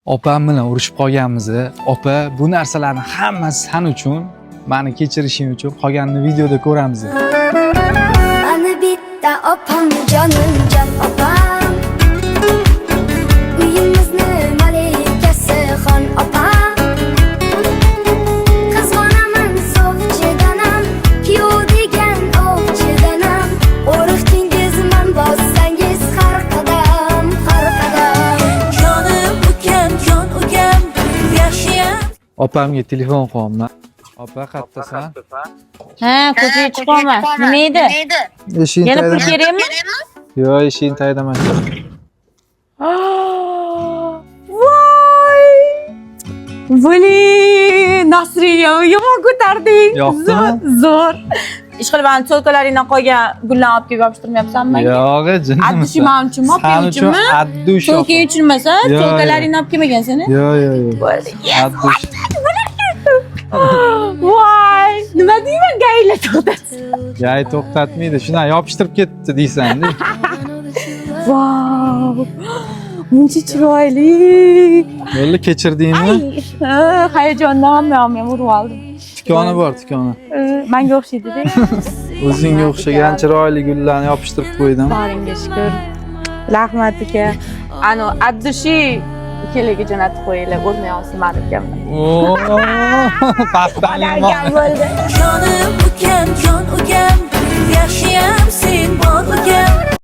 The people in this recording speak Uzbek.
Opam bilan urushib qolganmiz. Opa, bu narsalarni hammasi sen uchun, meni kechirishing uchun, qolganini videoda ko'ramiz. Mani bitta opam, jonim jon opam. Uyimizni malikasi xon opam. Qizg'onaman sovchidanam, kuyov degan ovchidanam. O'riqdingiz man bossangiz har qadam, har qadam. Jonim ukam, jon ukam, yaxshiyam. Opamga telefon qilyapman. Opa, qayerdasan? Ha, ko'chaga chiqaman. Nima edi? Eshikni Yana pul taydaman. kerakmi? Yo'q, eshikni taydaman. Voy! Blin, Nasriya, yomon ko'tarding. Yoqdimi? Zo'r. Ishqilib, ana to'lkalaringdan qolgan gullarni olib kelib yopishtirmayapsanmi menga? Yo'q, jinim. Addushi men uchunmi, Sen opang uchun uchunmi? addush. To'lka uchun emas-a? Yo'q, To'lkalaringni olib kelmagansan-a? Yo'q. Bo'ldi. Addush. Voy! Nima deyman, gayla to'xtat. Yay to'xtatmaydi. Shundan yopishtirib ketdi deysan-da. Vau! Muncha chiroyli. Yo'lda kechirdingmi? Ha, hayajondan men urib oldim. Tikoni bor, tikoni. Menga o'xshaydi-da. O'zingga o'xshagan chiroyli gullarni yopishtirib qo'ydim. Boringga shukr. Rahmat aka. Ano addushi kelaga jo'natib qo'yinglar, o'rnay olsin meni ukamni. Oo, paxtani bo'ldi. Jonim ukam, jon ukam, yaxshiyam sen bor ukam.